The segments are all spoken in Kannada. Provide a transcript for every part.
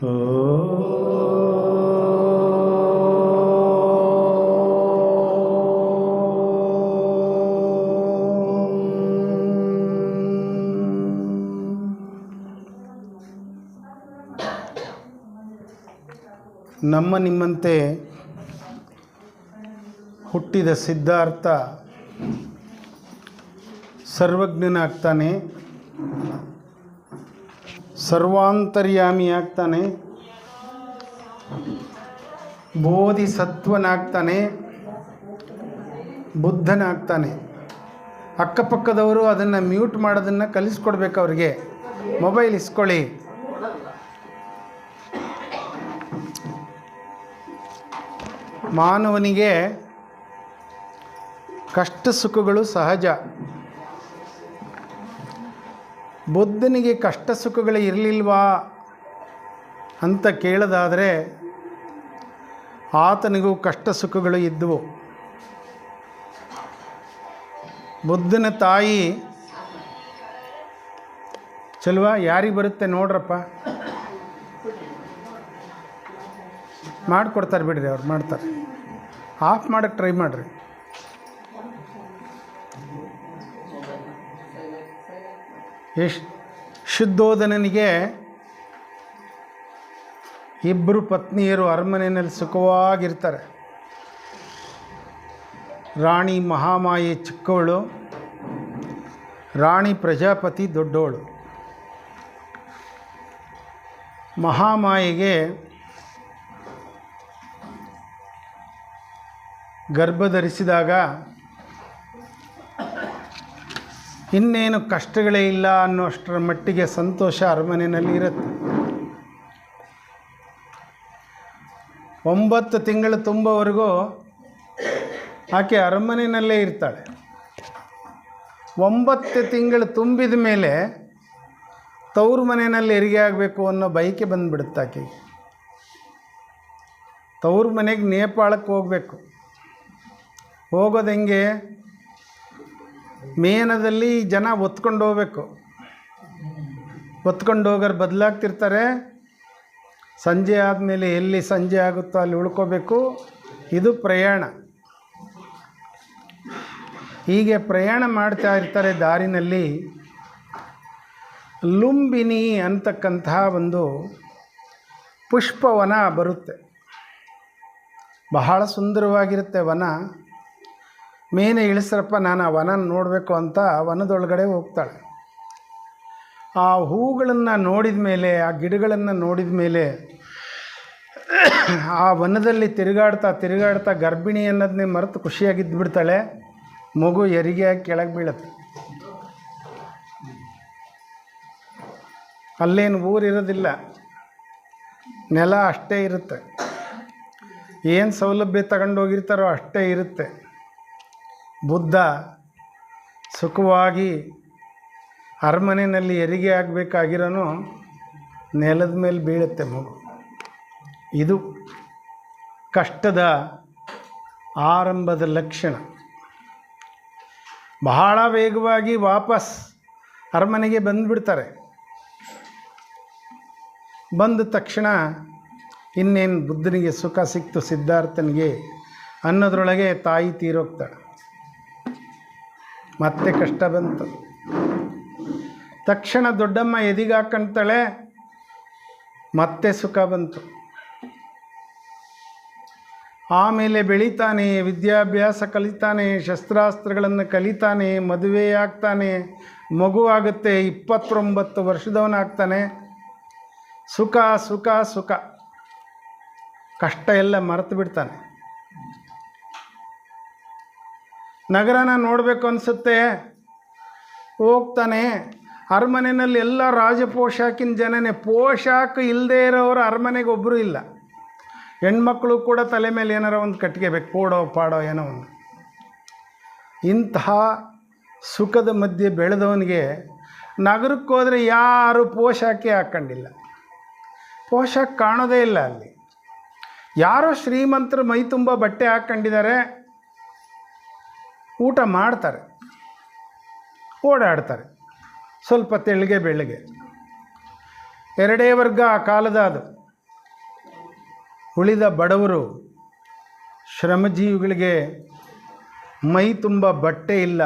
ನಮ್ಮ ನಿಮ್ಮಂತೆ ಹುಟ್ಟಿದ ಸಿದ್ಧಾರ್ಥ ಸರ್ವಜ್ಞನಾಗ್ತಾನೆ, ಸರ್ವಾಂತರ್ಯಾಮಿ ಆಗ್ತಾನೆ, ಬೋಧಿಸತ್ವನಾಗ್ತಾನೆ, ಬುದ್ಧನಾಗ್ತಾನೆ. ಅಕ್ಕಪಕ್ಕದವರು ಅದನ್ನು ಮ್ಯೂಟ್ ಮಾಡೋದನ್ನು ಕಲಿಸ್ಕೊಡ್ಬೇಕು. ಅವ್ರಿಗೆ ಮೊಬೈಲ್ ಇಸ್ಕೊಳ್ಳಿ. ಮಾನವನಿಗೆ ಕಷ್ಟ ಸುಖಗಳು ಸಹಜ. ಬುದ್ಧನಿಗೆ ಕಷ್ಟ ಸುಖಗಳು ಇರಲಿಲ್ವಾ ಅಂತ ಕೇಳೋದಾದರೆ ಆತನಿಗೂ ಕಷ್ಟ ಸುಖಗಳು ಇದ್ದವು. ಬುದ್ಧನ ತಾಯಿ ಚಲ್ವಾ ಯಾರಿಗೆ ಬರುತ್ತೆ ನೋಡ್ರಪ್ಪ, ಮಾಡಿಕೊಡ್ತಾರೆ ಬಿಡ್ರಿ, ಅವ್ರು ಮಾಡ್ತಾರೆ. ಆಫ್ ಮಾಡೋಕ್ಕೆ ಟ್ರೈ ಮಾಡಿರಿ. ಶುದ್ಧೋಧನನಿಗೆ ಇಬ್ಬರು ಪತ್ನಿಯರು ಅರಮನೆಯಲ್ಲಿ ಸುಖವಾಗಿರ್ತಾರೆ. ರಾಣಿ ಮಹಾಮಾಯೆ ಚಿಕ್ಕವಳು, ರಾಣಿ ಪ್ರಜಾಪತಿ ದೊಡ್ಡವಳು. ಮಹಾಮಾಯೆಗೆ ಗರ್ಭ ಧರಿಸಿದಾಗ ಇನ್ನೇನು ಕಷ್ಟಗಳೇ ಇಲ್ಲ ಅನ್ನೋಷ್ಟರ ಮಟ್ಟಿಗೆ ಸಂತೋಷ ಅರಮನೆಯಲ್ಲಿ ಇರುತ್ತೆ. 9 ತಿಂಗಳು ತುಂಬವರೆಗೂ ಆಕೆ ಅರಮನೆಯಲ್ಲೇ ಇರ್ತಾಳೆ. 9 ತಿಂಗಳು ತುಂಬಿದ ಮೇಲೆ ತವ್ರ ಮನೆಯಲ್ಲಿ ಹೆರಿಗೆ ಆಗಬೇಕು ಅನ್ನೋ ಬಯಕೆ ಬಂದುಬಿಡುತ್ತೆ ಆಕೆಗೆ. ತವ್ರ ಮನೆಗೆ ನೇಪಾಳಕ್ಕೆ ಹೋಗಬೇಕು. ಹೋಗೋದು ಹೆಂಗೆ? ಮೇನದಲ್ಲಿ ಜನ ಒತ್ಕೊಂಡು ಹೋಗ್ಬೇಕು. ಒತ್ಕೊಂಡು ಹೋಗೋರು ಬದಲಾಗ್ತಿರ್ತಾರೆ. ಸಂಜೆ ಆದಮೇಲೆ ಎಲ್ಲಿ ಸಂಜೆ ಆಗುತ್ತೋ ಅಲ್ಲಿ ಉಳ್ಕೋಬೇಕು. ಇದು ಪ್ರಯಾಣ. ಹೀಗೆ ಪ್ರಯಾಣ ಮಾಡ್ತಾ ಇರ್ತಾರೆ. ದಾರಿನಲ್ಲಿ ಲುಂಬಿನಿ ಅಂತಕ್ಕಂತಹ ಒಂದು ಪುಷ್ಪವನ ಬರುತ್ತೆ. ಬಹಳ ಸುಂದರವಾಗಿರುತ್ತೆ ವನ. ಮೇನೆ ಇಳಿಸ್ರಪ್ಪ, ನಾನು ಆ ವನ ನೋಡಬೇಕು ಅಂತ ವನದೊಳಗಡೆ ಹೋಗ್ತಾಳೆ. ಆ ಹೂಗಳನ್ನು ನೋಡಿದ ಮೇಲೆ, ಆ ಗಿಡಗಳನ್ನು ನೋಡಿದ ಮೇಲೆ, ಆ ವನದಲ್ಲಿ ತಿರುಗಾಡ್ತಾ ಗರ್ಭಿಣಿ ಅನ್ನೋದನ್ನೇ ಮರೆತು ಖುಷಿಯಾಗಿದ್ದು ಬಿಡ್ತಾಳೆ. ಮಗು ಹೆರಿಗೆಯಾಗಿ ಕೆಳಗೆ ಬೀಳುತ್ತೆ. ಅಲ್ಲೇನು ಊರಿರೋದಿಲ್ಲ, ನೆಲ ಅಷ್ಟೇ ಇರುತ್ತೆ. ಏನು ಸೌಲಭ್ಯ ತಗೊಂಡೋಗಿರ್ತಾರೋ ಅಷ್ಟೇ ಇರುತ್ತೆ. ಬುದ್ಧ ಸುಖವಾಗಿ ಅರಮನೆಯಲ್ಲಿ ಹೆರಿಗೆ ಆಗಬೇಕಾಗಿರೋನು ನೆಲದ ಮೇಲೆ ಬೀಳುತ್ತೆ ಮಗು. ಇದು ಕಷ್ಟದ ಆರಂಭದ ಲಕ್ಷಣ. ಬಹಳ ವೇಗವಾಗಿ ವಾಪಸ್ ಅರಮನೆಗೆ ಬಂದುಬಿಡ್ತಾರೆ. ಬಂದ ತಕ್ಷಣ ಇನ್ನೇನು ಬುದ್ಧನಿಗೆ ಸುಖ ಸಿಕ್ತು, ಸಿದ್ಧಾರ್ಥನಿಗೆ ಅನ್ನೋದ್ರೊಳಗೆ ತಾಯಿ ತೀರೋಗ್ತಾಳೆ. ಮತ್ತೆ ಕಷ್ಟ ಬಂತು. ತಕ್ಷಣ ದೊಡ್ಡಮ್ಮ ಎದಿಗಾಕಂತಾಳೆ. ಮತ್ತೆ ಸುಖ ಬಂತು. ಆಮೇಲೆ ಬೆಳೀತಾನೆ, ವಿದ್ಯಾಭ್ಯಾಸ ಕಲಿತಾನೆ, ಶಸ್ತ್ರಾಸ್ತ್ರಗಳನ್ನು ಕಲಿತಾನೆ, ಮದುವೆ ಆಗ್ತಾನೆ, ಮಗು ಆಗುತ್ತೆ, 29 ವರ್ಷದವನಾಗ್ತಾನೆ. ಸುಖ ಸುಖ ಸುಖ, ಕಷ್ಟ ಎಲ್ಲ ಮರೆತು ಬಿಡ್ತಾನೆ. ನಗರನ ನೋಡಬೇಕು ಅನಿಸುತ್ತೆ, ಹೋಗ್ತಾನೆ. ಅರಮನೆಯಲ್ಲಿ ಎಲ್ಲ ರಾಜಪೋಷಾಕಿನ ಜನನೇ. ಪೋಷಾಕ ಇಲ್ಲದೆ ಇರೋರು ಅರಮನೆಗೆ ಒಬ್ಬರು ಇಲ್ಲ. ಹೆಣ್ಮಕ್ಳು ಕೂಡ ತಲೆ ಮೇಲೆ ಏನಾರ ಒಂದು ಕಟ್ಕೋಬೇಕು, ಕೋಡೋ ಪಾಡೋ ಏನೋ ಒಂದು. ಇಂತಹ ಸುಖದ ಮಧ್ಯೆ ಬೆಳೆದವನಿಗೆ ನಗರಕ್ಕೆ ಹೋದರೆ ಯಾರು ಪೋಷಾಕೆ ಹಾಕ್ಕೊಂಡಿಲ್ಲ. ಪೋಷಾಕ ಕಾಣೋದೇ ಇಲ್ಲ ಅಲ್ಲಿ. ಯಾರೋ ಶ್ರೀಮಂತರು ಮೈ ತುಂಬ ಬಟ್ಟೆ ಹಾಕ್ಕೊಂಡಿದ್ದಾರೆ, ಊಟ ಮಾಡ್ತಾರೆ, ಓಡಾಡ್ತಾರೆ, ಸ್ವಲ್ಪ ತೆಳ್ಳಗೆ ಬೆಳ್ಳಗೆ. ಎರಡೇ ವರ್ಗ ಆ ಕಾಲದ ಅದು. ಉಳಿದ ಬಡವರು ಶ್ರಮಜೀವಿಗಳಿಗೆ ಮೈ ತುಂಬ ಬಟ್ಟೆ ಇಲ್ಲ,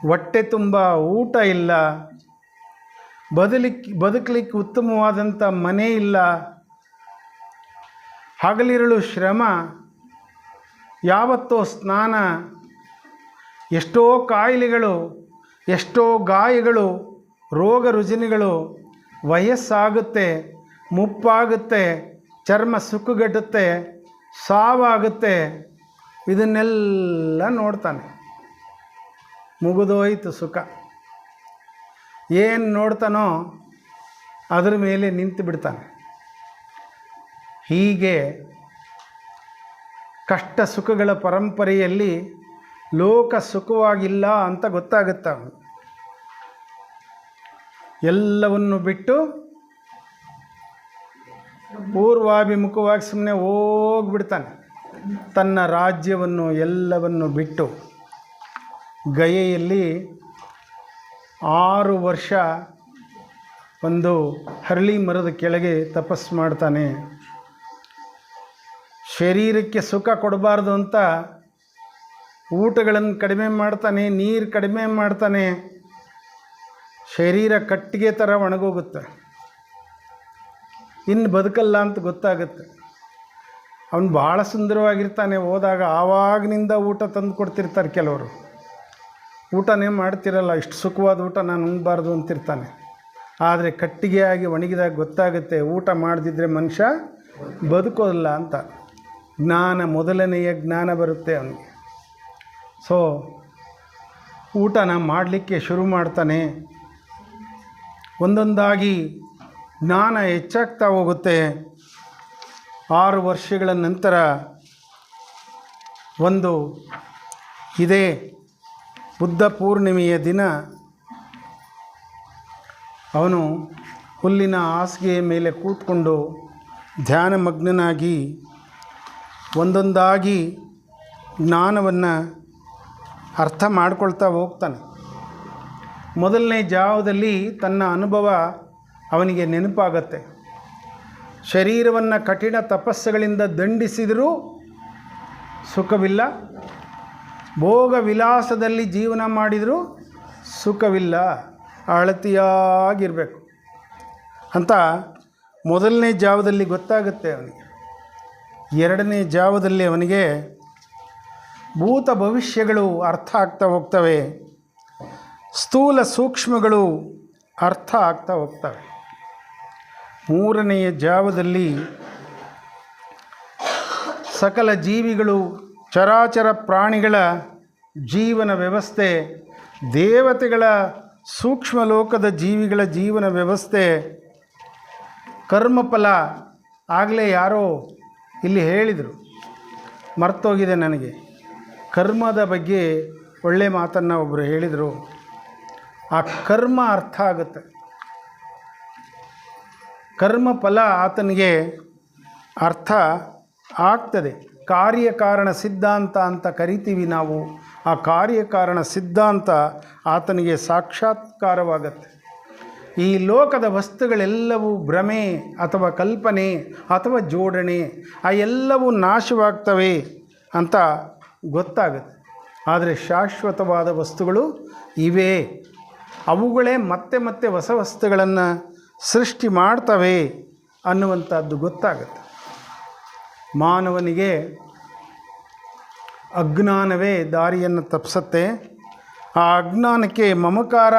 ಹೊಟ್ಟೆ ತುಂಬ ಊಟ ಇಲ್ಲ, ಬದುಕಲಿಕ್ಕೆ ಉತ್ತಮವಾದಂಥ ಮನೆ ಇಲ್ಲ, ಹಗಲಿರುಳು ಶ್ರಮ, ಯಾವತ್ತೋ ಸ್ನಾನ, ಎಷ್ಟೋ ಕಾಯಿಲೆಗಳು, ಎಷ್ಟೋ ಗಾಯಗಳು, ರೋಗ ರುಜಿನಗಳು, ವಯಸ್ಸಾಗುತ್ತೆ, ಮುಪ್ಪಾಗುತ್ತೆ, ಚರ್ಮ ಸುಕ್ಕುಗಟ್ಟುತ್ತೆ, ಸಾವಾಗುತ್ತೆ. ಇದನ್ನೆಲ್ಲ ನೋಡ್ತಾನೆ. ಮುಗಿದೋಯ್ತು ಸುಖ. ಏನು ನೋಡ್ತಾನೋ ಅದರ ಮೇಲೆ ನಿಂತು ಬಿಡ್ತಾನೆ. ಹೀಗೆ ಕಷ್ಟ ಸುಖಗಳ ಪರಂಪರೆಯಲ್ಲಿ ಲೋಕ ಸುಖವಾಗಿಲ್ಲ ಅಂತ ಗೊತ್ತಾಗುತ್ತೆ. ಅವನು ಎಲ್ಲವನ್ನು ಬಿಟ್ಟು ಪೂರ್ವಾಭಿಮುಖವಾಗಿ ಸುಮ್ಮನೆ ಹೋಗ್ಬಿಡ್ತಾನೆ. ತನ್ನ ರಾಜ್ಯವನ್ನು ಎಲ್ಲವನ್ನು ಬಿಟ್ಟು ಗಯೆಯಲ್ಲಿ 6 ವರ್ಷ ಒಂದು ಹರಳಿ ಮರದ ಕೆಳಗೆ ತಪಸ್ಸು ಮಾಡ್ತಾನೆ. ಶರೀರಕ್ಕೆ ಸುಖ ಕೊಡಬಾರ್ದು ಅಂತ ಊಟಗಳನ್ನು ಕಡಿಮೆ ಮಾಡ್ತಾನೆ, ನೀರು ಕಡಿಮೆ ಮಾಡ್ತಾನೆ. ಶರೀರ ಕಟ್ಟಿಗೆ ಥರ ಒಣಗೋಗುತ್ತೆ. ಇನ್ನು ಬದುಕಲ್ಲ ಅಂತ ಗೊತ್ತಾಗುತ್ತೆ. ಅವನು ಭಾಳ ಸುಂದರವಾಗಿರ್ತಾನೆ. ಹೋದಾಗ ಆವಾಗಿನಿಂದ ಊಟ ತಂದು ಕೊಡ್ತಿರ್ತಾರೆ ಕೆಲವರು. ಊಟನೇ ಮಾಡ್ತಿರಲ್ಲ, ಇಷ್ಟು ಸುಖವಾದ ಊಟ ನಾನು ಉಣ್ಬಾರ್ದು ಅಂತಿರ್ತಾನೆ. ಆದರೆ ಕಟ್ಟಿಗೆಯಾಗಿ ಒಣಗಿದಾಗ ಗೊತ್ತಾಗುತ್ತೆ ಊಟ ಮಾಡದಿದ್ದರೆ ಮನುಷ್ಯ ಬದುಕೋದಿಲ್ಲ ಅಂತ. ಜ್ಞಾನ, ಮೊದಲನೆಯ ಜ್ಞಾನ ಬರುತ್ತೆ ಅವನಿಗೆ. ಸೊ ಊಟನ ಮಾಡಲಿಕ್ಕೆ ಶುರು ಮಾಡ್ತಾನೆ. ಒಂದೊಂದಾಗಿ ಜ್ಞಾನ ಹೆಚ್ಚಾಗ್ತಾ ಹೋಗುತ್ತೆ. 6 ವರ್ಷಗಳ ನಂತರ ಒಂದು ಇದೇ ಬುದ್ಧ ಪೂರ್ಣಿಮೆಯ ದಿನ ಅವನು ಹುಲ್ಲಿನ ಹಾಸಿಗೆಯ ಮೇಲೆ ಕೂತ್ಕೊಂಡು ಧ್ಯಾನಮಗ್ನನಾಗಿ ಒಂದೊಂದಾಗಿ ಜ್ಞಾನವನ್ನು ಅರ್ಥ ಮಾಡ್ಕೊಳ್ತಾ ಹೋಗ್ತಾನೆ. ಮೊದಲನೇ ಜಾವದಲ್ಲಿ ತನ್ನ ಅನುಭವ ಅವನಿಗೆ ನೆನಪಾಗತ್ತೆ. ಶರೀರವನ್ನು ಕಠಿಣ ತಪಸ್ಸುಗಳಿಂದ ದಂಡಿಸಿದರೂ ಸುಖವಿಲ್ಲ, ಭೋಗ ವಿಲಾಸದಲ್ಲಿ ಜೀವನ ಮಾಡಿದರೂ ಸುಖವಿಲ್ಲ, ಅಳತಿಯಾಗಿರಬೇಕು ಅಂತ ಮೊದಲನೇ ಜಾವದಲ್ಲಿ ಗೊತ್ತಾಗುತ್ತೆ ಅವನಿಗೆ. ಎರಡನೇ ಜಾವದಲ್ಲಿ ಅವನಿಗೆ ಭೂತ ಭವಿಷ್ಯಗಳು ಅರ್ಥ ಆಗ್ತಾ ಹೋಗ್ತವೆ, ಸ್ಥೂಲ ಸೂಕ್ಷ್ಮಗಳು ಅರ್ಥ ಆಗ್ತಾ ಹೋಗ್ತವೆ. ಮೂರನೆಯ ಜಾವದಲ್ಲಿ ಸಕಲ ಜೀವಿಗಳು, ಚರಾಚರ ಪ್ರಾಣಿಗಳ ಜೀವನ ವ್ಯವಸ್ಥೆ, ದೇವತೆಗಳ ಸೂಕ್ಷ್ಮ ಲೋಕದ ಜೀವಿಗಳ ಜೀವನ ವ್ಯವಸ್ಥೆ, ಕರ್ಮಫಲ. ಆಗಲೇ ಯಾರೋ ಇಲ್ಲಿ ಹೇಳಿದರು, ಮರ್ತೋಗಿದೆ ನನಗೆ, ಕರ್ಮದ ಬಗ್ಗೆ ಒಳ್ಳೆಯ ಮಾತನ್ನು ಒಬ್ಬರು ಹೇಳಿದರು. ಆ ಕರ್ಮ ಅರ್ಥ ಆಗುತ್ತೆ. ಕರ್ಮಫಲ ಆತನಿಗೆ ಅರ್ಥ ಆಗ್ತದೆ. ಕಾರ್ಯಕಾರಣ ಸಿದ್ಧಾಂತ ಅಂತ ಕರಿತೀವಿ ನಾವು. ಆ ಕಾರ್ಯಕಾರಣ ಸಿದ್ಧಾಂತ ಆತನಿಗೆ ಸಾಕ್ಷಾತ್ಕಾರವಾಗತ್ತೆ. ಈ ಲೋಕದ ವಸ್ತುಗಳೆಲ್ಲವೂ ಭ್ರಮೆ ಅಥವಾ ಕಲ್ಪನೆ ಅಥವಾ ಜೋಡಣೆ, ಆ ಎಲ್ಲವೂ ನಾಶವಾಗ್ತವೆ ಅಂತ ಗೊತ್ತಾಗುತ್ತೆ. ಆದರೆ ಶಾಶ್ವತವಾದ ವಸ್ತುಗಳು ಇವೆ, ಅವುಗಳೇ ಮತ್ತೆ ಮತ್ತೆ ಹೊಸ ವಸ್ತುಗಳನ್ನು ಸೃಷ್ಟಿ ಮಾಡ್ತವೆ ಅನ್ನುವಂಥದ್ದು ಗೊತ್ತಾಗುತ್ತೆ. ಮಾನವನಿಗೆ ಅಜ್ಞಾನವೇ ದಾರಿಯನ್ನು ತಪ್ಪಿಸುತ್ತೆ. ಆ ಅಜ್ಞಾನಕ್ಕೆ ಮಮಕಾರ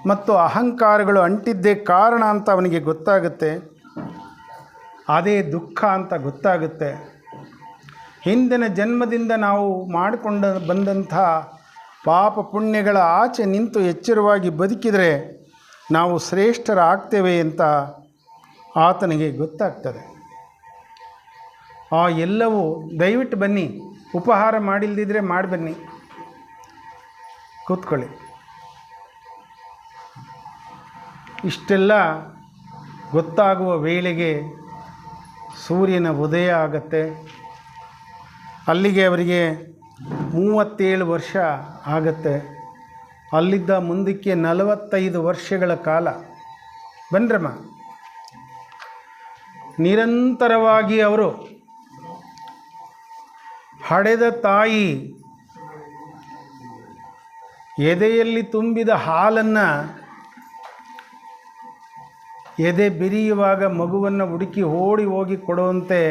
ಮತ್ತು ಅಹಂಕಾರಗಳು ಅಂಟಿದ್ದೇ ಕಾರಣ ಅಂತ ಅವನಿಗೆ ಗೊತ್ತಾಗುತ್ತೆ. ಅದೇ ದುಃಖ ಅಂತ ಗೊತ್ತಾಗುತ್ತೆ. ಹಿಂದಿನ ಜನ್ಮದಿಂದ ನಾವು ಮಾಡಿಕೊಂಡು ಬಂದಂಥ ಪಾಪ ಪುಣ್ಯಗಳ ಆಚೆ ನಿಂತು ಎಚ್ಚರವಾಗಿ ಬದುಕಿದರೆ ನಾವು ಶ್ರೇಷ್ಠರಾಗ್ತೇವೆ ಅಂತ ಆತನಿಗೆ ಗೊತ್ತಾಗ್ತದೆ. ಆ ಎಲ್ಲವೂ ದಯವಿಟ್ಟು ಬನ್ನಿ, ಉಪಹಾರ ಮಾಡಿಲ್ದಿದ್ರೆ ಮಾಡಿ ಬನ್ನಿ, ಕೂತ್ಕೊಳ್ಳಿ. ಇಷ್ಟೆಲ್ಲ ಗೊತ್ತಾಗುವ ವೇಳೆಗೆ ಸೂರ್ಯನ ಉದಯ ಆಗತ್ತೆ. ಅಲ್ಲಿಗೆ ಅವರಿಗೆ 37 ವರ್ಷ ಆಗತ್ತೆ. ಅಲ್ಲಿದ್ದ ಮುಂದಕ್ಕೆ 45 ವರ್ಷಗಳ ಕಾಲ. ಬನ್ರಮ್ಮ, ನಿರಂತರವಾಗಿ ಅವರು ಹಡೆದ ತಾಯಿ ಎದೆಯಲ್ಲಿ ತುಂಬಿದ ಹಾಲನ್ನು ಎದೆ ಬಿರಿಯುವಾಗ ಮಗುವನ್ನು ಹುಡುಕಿ ಓಡಿ ಹೋಗಿ ಕೊಡುವಂತೆ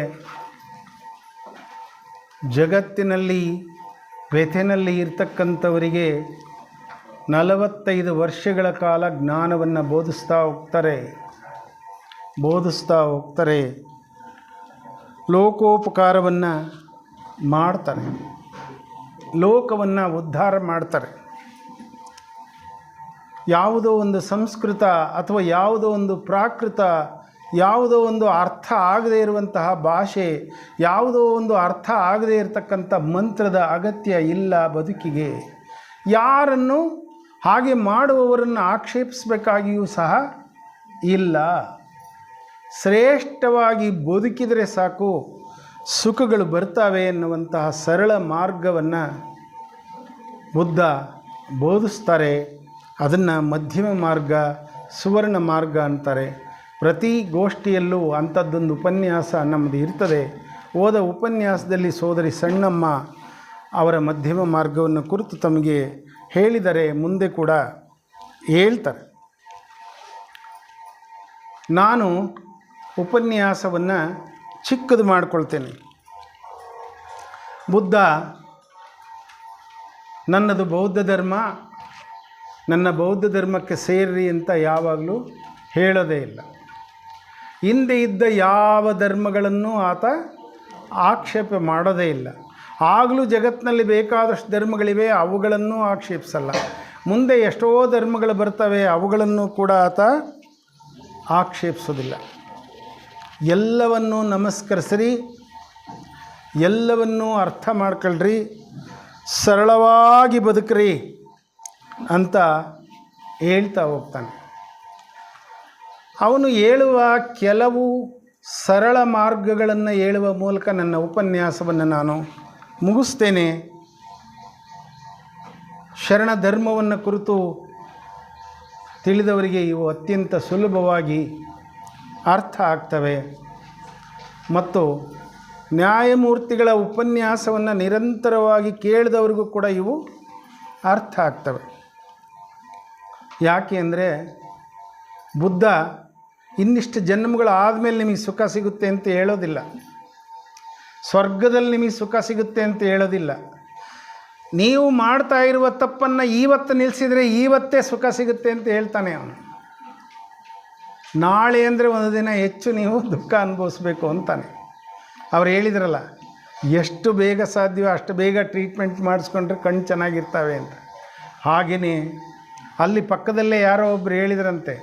ಜಗತ್ತಿನಲ್ಲಿ ವ್ಯಥೆನಲ್ಲಿ ಇರ್ತಕ್ಕಂಥವರಿಗೆ 45 ವರ್ಷಗಳ ಕಾಲ ಜ್ಞಾನವನ್ನು ಬೋಧಿಸ್ತಾ ಹೋಗ್ತಾರೆ. ಲೋಕೋಪಕಾರವನ್ನು ಮಾಡ್ತಾರೆ, ಲೋಕವನ್ನು ಉದ್ಧಾರ ಮಾಡ್ತಾರೆ. ಯಾವುದೋ ಒಂದು ಸಂಸ್ಕೃತ ಅಥವಾ ಯಾವುದೋ ಒಂದು ಪ್ರಾಕೃತ, ಯಾವುದೋ ಒಂದು ಅರ್ಥ ಆಗದೇ ಇರುವಂತಹ ಭಾಷೆ, ಯಾವುದೋ ಒಂದು ಅರ್ಥ ಆಗದೇ ಇರತಕ್ಕಂಥ ಮಂತ್ರದ ಅಗತ್ಯ ಇಲ್ಲ ಬದುಕಿಗೆ. ಯಾರನ್ನು ಹಾಗೆ ಮಾಡುವವರನ್ನು ಆಕ್ಷೇಪಿಸಬೇಕಾಗಿಯೂ ಸಹ ಇಲ್ಲ. ಶ್ರೇಷ್ಠವಾಗಿ ಬದುಕಿದರೆ ಸಾಕು, ಸುಖಗಳು ಬರ್ತವೆ ಎನ್ನುವಂತಹ ಸರಳ ಮಾರ್ಗವನ್ನು ಬುದ್ಧ ಬೋಧಿಸ್ತಾರೆ. ಅದನ್ನು ಮಧ್ಯಮ ಮಾರ್ಗ, ಸುವರ್ಣ ಮಾರ್ಗ ಅಂತಾರೆ. ಪ್ರತಿ ಗೋಷ್ಠಿಯಲ್ಲೂ ಅಂಥದ್ದೊಂದು ಉಪನ್ಯಾಸ ನಮ್ಮದು ಇರ್ತದೆ. ಹೋದ ಉಪನ್ಯಾಸದಲ್ಲಿ ಸೋದರಿ ಸಣ್ಣಮ್ಮ ಅವರ ಮಧ್ಯಮ ಮಾರ್ಗವನ್ನು ಕುರಿತು ತಮಗೆ ಹೇಳಿದರೆ, ಮುಂದೆ ಕೂಡ ಹೇಳ್ತಾರೆ. ನಾನು ಉಪನ್ಯಾಸವನ್ನು ಚಿಕ್ಕದು ಮಾಡಿಕೊಳ್ತೇನೆ. ಬುದ್ಧ ನನ್ನದು ಬೌದ್ಧ ಧರ್ಮ, ನನ್ನ ಬೌದ್ಧ ಧರ್ಮಕ್ಕೆ ಸೇರ್ರಿ ಅಂತ ಯಾವಾಗಲೂ ಹೇಳೋದೇ ಇಲ್ಲ. ಹಿಂದೆ ಇದ್ದ ಯಾವ ಧರ್ಮಗಳನ್ನು ಆತ ಆಕ್ಷೇಪ ಮಾಡೋದೇ ಇಲ್ಲ. ಆಗಲೂ ಜಗತ್ತಿನಲ್ಲಿ ಬೇಕಾದಷ್ಟು ಧರ್ಮಗಳಿವೆ, ಅವುಗಳನ್ನು ಆಕ್ಷೇಪಿಸಲ್ಲ. ಮುಂದೆ ಎಷ್ಟೋ ಧರ್ಮಗಳು ಬರ್ತವೆ, ಅವುಗಳನ್ನು ಕೂಡ ಆತ ಆಕ್ಷೇಪಿಸೋದಿಲ್ಲ. ಎಲ್ಲವನ್ನೂ ನಮಸ್ಕರಿಸ್ರಿ, ಎಲ್ಲವನ್ನೂ ಅರ್ಥ ಮಾಡ್ಕೊಳ್ರಿ, ಸರಳವಾಗಿ ಬದುಕ್ರಿ ಅಂತ ಹೇಳ್ತಾ ಹೋಗ್ತಾನೆ. ಅವನು ಹೇಳುವ ಕೆಲವು ಸರಳ ಮಾರ್ಗಗಳನ್ನು ಹೇಳುವ ಮೂಲಕ ನನ್ನ ಉಪನ್ಯಾಸವನ್ನು ನಾನು ಮುಗಿಸ್ತೇನೆ. ಶರಣ ಧರ್ಮವನ್ನು ಕುರಿತು ತಿಳಿದವರಿಗೆ ಇವು ಅತ್ಯಂತ ಸುಲಭವಾಗಿ ಅರ್ಥ ಆಗ್ತವೆ ಮತ್ತು ನ್ಯಾಯಮೂರ್ತಿಗಳ ಉಪನ್ಯಾಸವನ್ನು ನಿರಂತರವಾಗಿ ಕೇಳಿದವರಿಗೂ ಕೂಡ ಇವು ಅರ್ಥ ಆಗ್ತವೆ. ಯಾಕೆ ಅಂದರೆ ಬುದ್ಧ ಇನ್ನಿಷ್ಟು ಜನ್ಮಗಳು ಆದಮೇಲೆ ನಿಮಗೆ ಸುಖ ಸಿಗುತ್ತೆ ಅಂತ ಹೇಳೋದಿಲ್ಲ, ಸ್ವರ್ಗದಲ್ಲಿ ನಿಮಗೆ ಸುಖ ಸಿಗುತ್ತೆ ಅಂತ ಹೇಳೋದಿಲ್ಲ. ನೀವು ಮಾಡ್ತಾ ಇರುವ ತಪ್ಪನ್ನು ಇವತ್ತು ನಿಲ್ಲಿಸಿದರೆ ಇವತ್ತೇ ಸುಖ ಸಿಗುತ್ತೆ ಅಂತ ಹೇಳ್ತಾನೆ ಅವನು. ನಾಳೆ ಅಂದರೆ ಒಂದು ದಿನ ಹೆಚ್ಚು ನೀವು ದುಃಖ ಅನುಭವಿಸ್ಬೇಕು ಅಂತಾನೆ. ಅವ್ರು ಹೇಳಿದ್ರಲ್ಲ, ಎಷ್ಟು ಬೇಗ ಸಾಧ್ಯವೋ ಅಷ್ಟು ಬೇಗ ಟ್ರೀಟ್ಮೆಂಟ್ ಮಾಡಿಸ್ಕೊಂಡ್ರೆ ಕಣ್ಣು ಚೆನ್ನಾಗಿರ್ತವೆ ಅಂತ. ಹಾಗೆಯೇ ಅಲ್ಲಿ ಪಕ್ಕದಲ್ಲೇ ಯಾರೋ ಒಬ್ಬರು ಹೇಳಿದ್ರಂತೆ,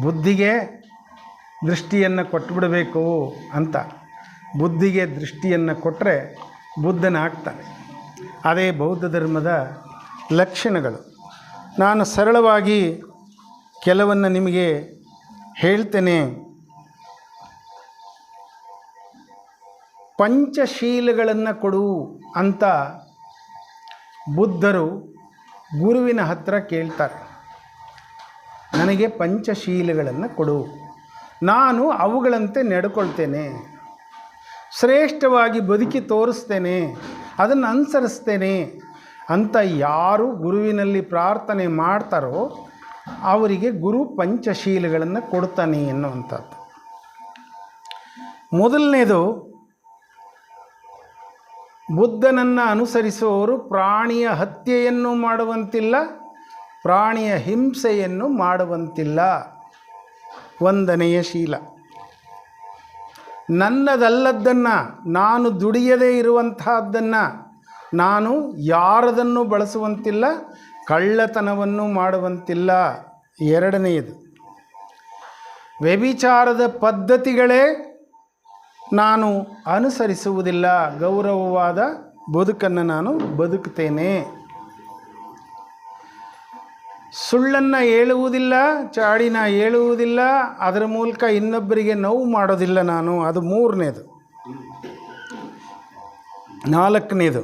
ಬುದ್ಧಿಗೆ ದೃಷ್ಟಿಯನ್ನು ಕೊಟ್ಟುಬಿಡಬೇಕು ಅಂತ. ಬುದ್ಧಿಗೆ ದೃಷ್ಟಿಯನ್ನು ಕೊಟ್ಟರೆ ಬುದ್ಧನಾಗ್ತಾನೆ. ಅದೇ ಬೌದ್ಧ ಧರ್ಮದ ಲಕ್ಷಣಗಳು. ನಾನು ಸರಳವಾಗಿ ಕೆಲವನ್ನು ನಿಮಗೆ ಹೇಳ್ತೇನೆ. ಪಂಚಶೀಲಗಳನ್ನು ಕೊಡು ಅಂತ ಬುದ್ಧರು ಗುರುವಿನ ಹತ್ರ ಕೇಳ್ತಾರೆ. ನನಗೆ ಪಂಚಶೀಲಗಳನ್ನು ಕೊಡು, ನಾನು ಅವುಗಳಂತೆ ನಡ್ಕೊಳ್ತೇನೆ, ಶ್ರೇಷ್ಠವಾಗಿ ಬದುಕಿ ತೋರಿಸ್ತೇನೆ, ಅದನ್ನು ಅನುಸರಿಸ್ತೇನೆ ಅಂತ ಯಾರು ಗುರುವಿನಲ್ಲಿ ಪ್ರಾರ್ಥನೆ ಮಾಡ್ತಾರೋ ಅವರಿಗೆ ಗುರು ಪಂಚಶೀಲಗಳನ್ನು ಕೊಡ್ತಾನೆ ಎನ್ನುವಂಥದ್ದು. ಮೊದಲನೇದು, ಬುದ್ಧನನ್ನು ಅನುಸರಿಸುವವರು ಪ್ರಾಣಿಯ ಹತ್ಯೆಯನ್ನು ಮಾಡುವಂತಿಲ್ಲ, ಪ್ರಾಣಿಯ ಹಿಂಸೆಯನ್ನು ಮಾಡುವಂತಿಲ್ಲ. ಒಂದನೆಯ ಶೀಲ. ನನ್ನದಲ್ಲದ್ದನ್ನು, ನಾನು ದುಡಿಯದೇ ಇರುವಂತಹದ್ದನ್ನು ನಾನು ಯಾರದನ್ನು ಬಳಸುವಂತಿಲ್ಲ, ಕಳ್ಳತನವನ್ನು ಮಾಡುವಂತಿಲ್ಲ. ಎರಡನೆಯದು, ವ್ಯಭಿಚಾರದ ಪದ್ಧತಿಗಳೇ ನಾನು ಅನುಸರಿಸುವುದಿಲ್ಲ, ಗೌರವವಾದ ಬದುಕನ್ನು ನಾನು ಬದುಕುತ್ತೇನೆ. ಸುಳ್ಳನ್ನು ಹೇಳುವುದಿಲ್ಲ, ಚಾಡಿನ ಹೇಳುವುದಿಲ್ಲ, ಅದರ ಮೂಲಕ ಇನ್ನೊಬ್ಬರಿಗೆ ನೋವು ಮಾಡೋದಿಲ್ಲ ನಾನು. ಅದು ಮೂರನೇದು. ನಾಲ್ಕನೇದು,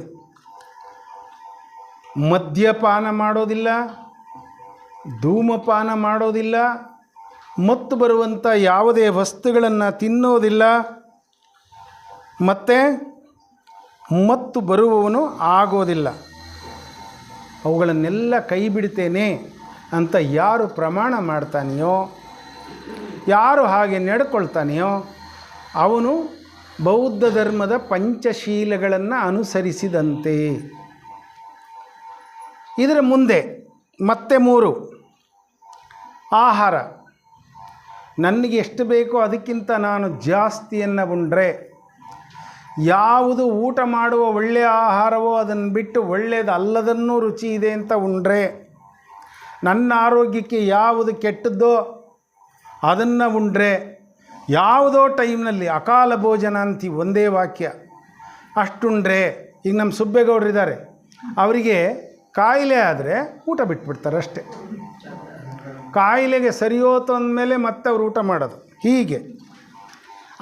ಮದ್ಯಪಾನ ಮಾಡೋದಿಲ್ಲ, ಧೂಮಪಾನ ಮಾಡೋದಿಲ್ಲ, ಮತ್ತು ಬರುವಂಥ ಯಾವುದೇ ವಸ್ತುಗಳನ್ನು ತಿನ್ನೋದಿಲ್ಲ, ಮತ್ತು ಮತ್ತು ಬರುವವನು ಆಗೋದಿಲ್ಲ. ಅವುಗಳನ್ನೆಲ್ಲ ಕೈ ಬಿಡ್ತೇನೆ ಅಂತ ಯಾರು ಪ್ರಮಾಣ ಮಾಡ್ತಾನೆಯೋ, ಯಾರು ಹಾಗೆ ನಡ್ಕೊಳ್ತಾನೆಯೋ ಅವನು ಬೌದ್ಧ ಧರ್ಮದ ಪಂಚಶೀಲಗಳನ್ನು ಅನುಸರಿಸಿದಂತೆ. ಇದರ ಮುಂದೆ ಮತ್ತೆ 3. ಆಹಾರ. ನನಗೆ ಎಷ್ಟು ಬೇಕೋ ಅದಕ್ಕಿಂತ ನಾನು ಜಾಸ್ತಿಯನ್ನು ಉಂಡ್ರೆ, ಯಾವುದು ಊಟ ಮಾಡುವ ಒಳ್ಳೆಯ ಆಹಾರವೋ ಅದನ್ನು ಬಿಟ್ಟು ಒಳ್ಳೆಯದು ಅಲ್ಲದನ್ನೂ ರುಚಿ ಇದೆ ಅಂತ ಉಂಡ್ರೆ, ನನ್ನ ಆರೋಗ್ಯಕ್ಕೆ ಯಾವುದು ಕೆಟ್ಟದ್ದೋ ಅದನ್ನು ಉಂಡ್ರೆ, ಯಾವುದೋ ಟೈಮ್ನಲ್ಲಿ ಅಕಾಲ ಭೋಜನ ಅಂತೀವಿ ಒಂದೇ ವಾಕ್ಯ, ಅಷ್ಟುಂಡ್ರೆ. ಈಗ ನಮ್ಮ ಸುಬ್ಬೇಗೌಡರಿದ್ದಾರೆ, ಅವರಿಗೆ ಕಾಯಿಲೆ ಆದರೆ ಊಟ ಬಿಟ್ಬಿಡ್ತಾರೆ ಅಷ್ಟೇ. ಕಾಯಿಲೆಗೆ ಸರಿಯೋತು ಅಂದಮೇಲೆ ಮತ್ತೆ ಅವರು ಊಟ ಮಾಡೋದು. ಹೀಗೆ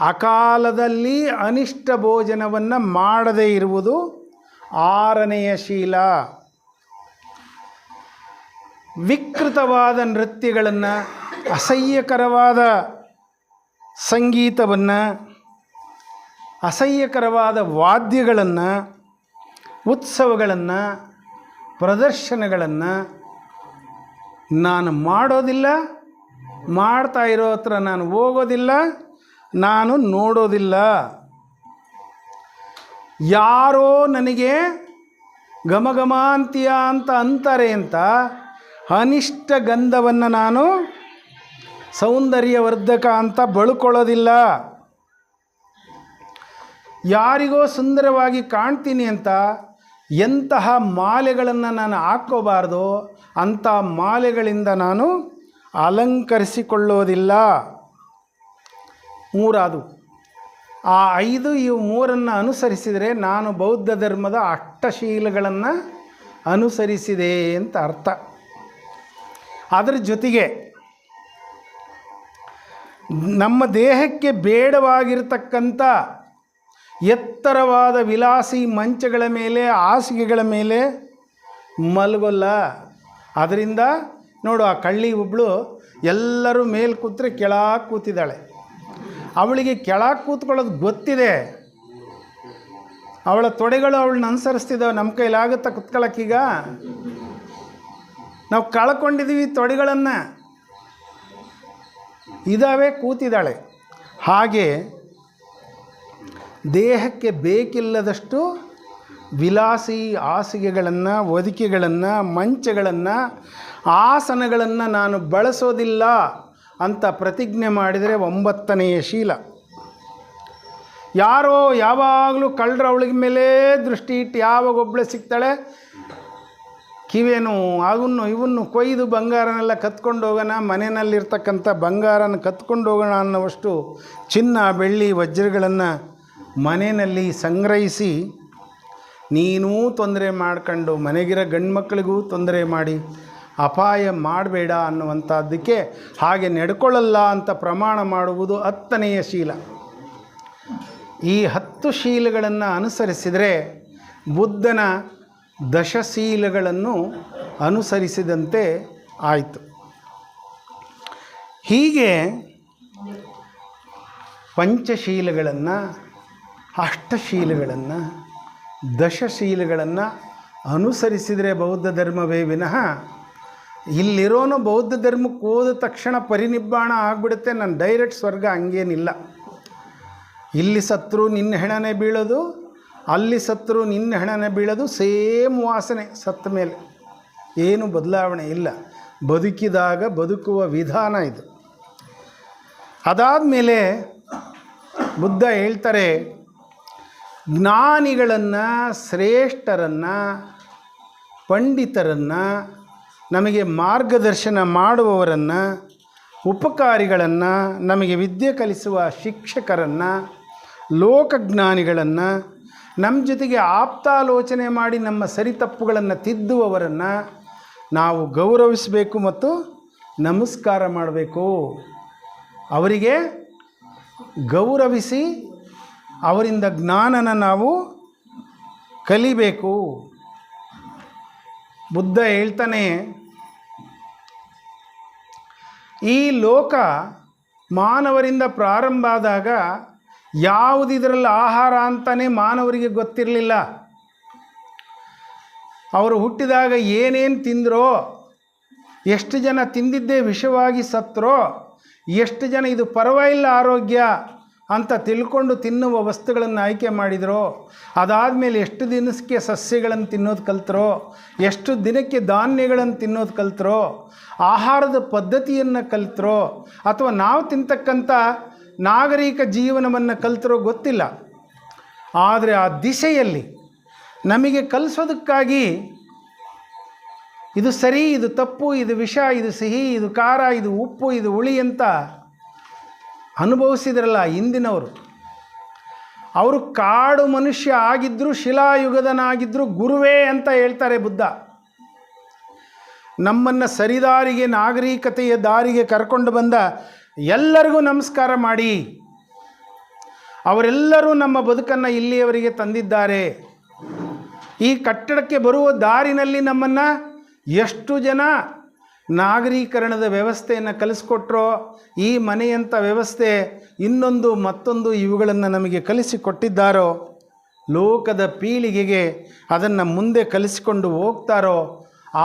ಅಕಾಲದಲ್ಲಿ ಅನಿಷ್ಟ ಭೋಜನವನ್ನು ಮಾಡದೇ ಇರುವುದು 6ನೆಯ ಶೀಲ. ವಿಕೃತವಾದ ನೃತ್ಯಗಳನ್ನು, ಅಸಹ್ಯಕರವಾದ ಸಂಗೀತವನ್ನು, ಅಸಹ್ಯಕರವಾದ ವಾದ್ಯಗಳನ್ನು, ಉತ್ಸವಗಳನ್ನು, ಪ್ರದರ್ಶನಗಳನ್ನು ನಾನು ಮಾಡೋದಿಲ್ಲ, ಮಾಡ್ತಾ ಇರೋ ಹತ್ರ ನಾನು ಹೋಗೋದಿಲ್ಲ, ನಾನು ನೋಡೋದಿಲ್ಲ. ಯಾರೋ ನನಗೆ ಘಮಘಮಾಂತಿಯ ಅಂತ ಅಂತಾರೆ ಅಂತ ಅನಿಷ್ಟ ಗಂಧವನ್ನು ನಾನು ಸೌಂದರ್ಯವರ್ಧಕ ಅಂತ ಬಳ್ಕೊಳ್ಳೋದಿಲ್ಲ. ಯಾರಿಗೋ ಸುಂದರವಾಗಿ ಕಾಣ್ತೀನಿ ಅಂತ ಎಂತಹ ಮಾಲೆಗಳನ್ನು ನಾನು ಹಾಕ್ಕೋಬಾರ್ದು ಅಂಥ ಮಾಲೆಗಳಿಂದ ನಾನು ಅಲಂಕರಿಸಿಕೊಳ್ಳೋದಿಲ್ಲ. 3 ಆ 5 ಇವು 3 ಅನುಸರಿಸಿದರೆ ನಾನು ಬೌದ್ಧ ಧರ್ಮದ ಅಷ್ಟಶೀಲಗಳನ್ನು ಅನುಸರಿಸಿದೆ ಅಂತ ಅರ್ಥ. ಅದರ ಜೊತೆಗೆ ನಮ್ಮ ದೇಹಕ್ಕೆ ಬೇಡವಾಗಿರತಕ್ಕಂಥ ಎತ್ತರವಾದ ವಿಲಾಸಿ ಮಂಚಗಳ ಮೇಲೆ, ಹಾಸಿಗೆಗಳ ಮೇಲೆ ಮಲಗೋಲ್ಲ. ಅದರಿಂದ ನೋಡು, ಆ ಕಳ್ಳಿ ಒಬ್ಬಳು ಎಲ್ಲರೂ ಮೇಲೆ ಕೂತ್ರೆ ಕೆಳಗೆ ಕೂತಿದ್ದಾಳೆ. ಅವಳಿಗೆ ಕೆಳಗೆ ಕೂತ್ಕೊಳ್ಳೋದು ಗೊತ್ತಿದೆ, ಅವಳ ತೊಡೆಗಳು ಅವಳನ್ನ ಅನುಸರಿಸ್ತಿದ್ದಾವೆ. ನಮ್ಮ ಕೈಲಾಗುತ್ತಾ ಕೂತ್ಕೊಳ್ಳೋಕ್ಕೀಗ? ನಾವು ಕಳ್ಕೊಂಡಿದ್ದೀವಿ ತೊಡೆಗಳನ್ನು, ಇದಾವೆ, ಕೂತಿದ್ದಾಳೆ. ಹಾಗೆ ದೇಹಕ್ಕೆ ಬೇಕಿಲ್ಲದಷ್ಟು ವಿಲಾಸಿ ಹಾಸಿಗೆಗಳನ್ನು, ಹೊದಿಕೆಗಳನ್ನು, ಮಂಚಗಳನ್ನು, ಆಸನಗಳನ್ನು ನಾನು ಬಳಸೋದಿಲ್ಲ ಅಂತ ಪ್ರತಿಜ್ಞೆ ಮಾಡಿದರೆ 9ನೆಯ ಶೀಲ. ಯಾರೋ ಯಾವಾಗಲೂ ಕಳ್ಳರ ಅವಳಿಗೆ ಮೇಲೆ ದೃಷ್ಟಿ ಇಟ್ಟು ಯಾವಾಗ ಒಬ್ಬಳೆ ಸಿಗ್ತಾಳೆ, ಕಿವೇನು ಅವನ್ನು ಇವನ್ನು ಕೊಯ್ದು ಬಂಗಾರನೆಲ್ಲ ಕತ್ಕೊಂಡು ಹೋಗೋಣ, ಮನೆಯಲ್ಲಿರ್ತಕ್ಕಂಥ ಬಂಗಾರನ ಕತ್ಕೊಂಡು ಹೋಗೋಣ ಅನ್ನೋವಷ್ಟು ಚಿನ್ನ, ಬೆಳ್ಳಿ, ವಜ್ರಗಳನ್ನು ಮನೆಯಲ್ಲಿ ಸಂಗ್ರಹಿಸಿ ನೀನೂ ತೊಂದರೆ ಮಾಡ್ಕೊಂಡು ಮನೆಗಿರೋ ಗಂಡು ಮಕ್ಕಳಿಗೂ ತೊಂದರೆ ಮಾಡಿ ಅಪಾಯ ಮಾಡಬೇಡ ಅನ್ನುವಂಥದ್ದಕ್ಕೆ ಹಾಗೆ ನಡ್ಕೊಳ್ಳಲ್ಲ ಅಂತ ಪ್ರಮಾಣ ಮಾಡುವುದು 10ನೆಯ ಶೀಲ. ಈ 10 ಶೀಲಗಳನ್ನು ಅನುಸರಿಸಿದರೆ ಬುದ್ಧನ ದಶಶೀಲಗಳನ್ನು ಅನುಸರಿಸಿದಂತೆ ಆಯಿತು. ಹೀಗೆ ಪಂಚಶೀಲಗಳನ್ನು, ಅಷ್ಟಶೀಲಗಳನ್ನು, ದಶಶೀಲಗಳನ್ನು ಅನುಸರಿಸಿದರೆ ಬೌದ್ಧ ಧರ್ಮವೇ ವಿನಃ ಇಲ್ಲಿರೋನು ಬೌದ್ಧ ಧರ್ಮಕ್ಕೆ ಹೋದ ತಕ್ಷಣ ಪರಿನಿಬ್ಬಾಣ ಆಗಿಬಿಡುತ್ತೆ, ನಾನು ಡೈರೆಕ್ಟ್ ಸ್ವರ್ಗ, ಹಂಗೇನಿಲ್ಲ. ಇಲ್ಲಿ ಸತ್ರು ನಿನ್ನ ಹೆಣನೆ ಬೀಳೋದು, ಅಲ್ಲಿ ಸತ್ರು ನಿನ್ನ ಹೆಣನೆ ಬೀಳೋದು, ಸೇಮ್ ವಾಸನೆ ಸತ್ತ ಮೇಲೆ, ಏನು ಬದಲಾವಣೆ ಇಲ್ಲ. ಬದುಕಿದಾಗ ಬದುಕುವ ವಿಧಾನ ಇದು. ಅದಾದಮೇಲೆ ಬುದ್ಧ ಹೇಳ್ತಾರೆ, ಜ್ಞಾನಿಗಳನ್ನು, ಶ್ರೇಷ್ಠರನ್ನು, ಪಂಡಿತರನ್ನು, ನಮಗೆ ಮಾರ್ಗದರ್ಶನ ಮಾಡುವವರನ್ನು, ಉಪಕಾರಿಗಳನ್ನು, ನಮಗೆ ವಿದ್ಯೆ ಕಲಿಸುವ ಶಿಕ್ಷಕರನ್ನು, ಲೋಕಜ್ಞಾನಿಗಳನ್ನು, ನಮ್ಮ ಜೊತೆಗೆ ಆಪ್ತಾಲೋಚನೆ ಮಾಡಿ ನಮ್ಮ ಸರಿತಪ್ಪುಗಳನ್ನು ತಿದ್ದುವವರನ್ನು ನಾವು ಗೌರವಿಸಬೇಕು ಮತ್ತು ನಮಸ್ಕಾರ ಮಾಡಬೇಕು. ಅವರಿಗೆ ಗೌರವಿಸಿ ಅವರಿಂದ ಜ್ಞಾನನ ನಾವು ಕಲಿಬೇಕು. ಬುದ್ಧ ಹೇಳ್ತಾನೆ, ಈ ಲೋಕ ಮಾನವರಿಂದ ಪ್ರಾರಂಭ ಆದಾಗ ಯಾವುದಿದರಲ್ಲಿ ಆಹಾರ ಅಂತಲೇ ಮಾನವರಿಗೆ ಗೊತ್ತಿರಲಿಲ್ಲ. ಅವರು ಹುಟ್ಟಿದಾಗ ಏನೇನು ತಿಂದರೋ, ಎಷ್ಟು ಜನ ತಿಂದಿದ್ದೇ ವಿಷವಾಗಿ ಸತ್ತರೋ, ಎಷ್ಟು ಜನ ಇದು ಪರವಾಗಿಲ್ಲ ಆರೋಗ್ಯ ಅಂತ ತಿಳ್ಕೊಂಡು ತಿನ್ನುವ ವಸ್ತುಗಳನ್ನು ಆಯ್ಕೆ ಮಾಡಿದರೋ, ಅದಾದಮೇಲೆ ಎಷ್ಟು ದಿನಕ್ಕೆ ಸಸ್ಯಗಳನ್ನು ತಿನ್ನೋದು ಕಲ್ತರೋ, ಎಷ್ಟು ದಿನಕ್ಕೆ ಧಾನ್ಯಗಳನ್ನು ತಿನ್ನೋದು ಕಲ್ತರೋ, ಆಹಾರದ ಪದ್ಧತಿಯನ್ನು ಕಲ್ತರೋ, ಅಥವಾ ನಾವು ತಿಂತಕ್ಕಂಥ ನಾಗರಿಕ ಜೀವನವನ್ನು ಕಲ್ತರೋ ಗೊತ್ತಿಲ್ಲ. ಆದರೆ ಆ ದಿಶೆಯಲ್ಲಿ ನಮಗೆ ಕಲಿಸೋದಕ್ಕಾಗಿ ಇದು ಸರಿ, ಇದು ತಪ್ಪು, ಇದು ವಿಷ, ಇದು ಸಿಹಿ, ಇದು ಖಾರ, ಇದು ಉಪ್ಪು, ಇದು ಹುಳಿ ಅಂತ ಅನುಭವಿಸಿದ್ರಲ್ಲ ಹಿಂದಿನವರು. ಅವರು ಕಾಡು ಮನುಷ್ಯ ಆಗಿದ್ದರು, ಶಿಲಾಯುಗದನಾಗಿದ್ದರು, ಗುರುವೇ ಅಂತ ಹೇಳ್ತಾರೆ ಬುದ್ಧ. ನಮ್ಮನ್ನು ಸರಿದಾರಿಗೆ, ನಾಗರಿಕತೆಯ ದಾರಿಗೆ ಕರ್ಕೊಂಡು ಬಂದ ಎಲ್ಲರಿಗೂ ನಮಸ್ಕಾರ ಮಾಡಿ. ಅವರೆಲ್ಲರೂ ನಮ್ಮ ಬದುಕನ್ನು ಇಲ್ಲಿಯವರೆಗೆ ತಂದಿದ್ದಾರೆ. ಈ ಕಟ್ಟಡಕ್ಕೆ ಬರುವ ದಾರಿನಲ್ಲಿ ನಮ್ಮನ್ನು ಎಷ್ಟು ಜನ ನಾಗರೀಕರಣದ ವ್ಯವಸ್ಥೆಯನ್ನು ಕಲಿಸ್ಕೊಟ್ರೋ, ಈ ಮನೆಯಂಥ ವ್ಯವಸ್ಥೆ ಇನ್ನೊಂದು ಮತ್ತೊಂದು ಇವುಗಳನ್ನು ನಮಗೆ ಕಲಿಸಿಕೊಟ್ಟಿದ್ದಾರೋ, ಲೋಕದ ಪೀಳಿಗೆಗೆ ಅದನ್ನು ಮುಂದೆ ಕಲಿಸಿಕೊಂಡು ಹೋಗ್ತಾರೋ,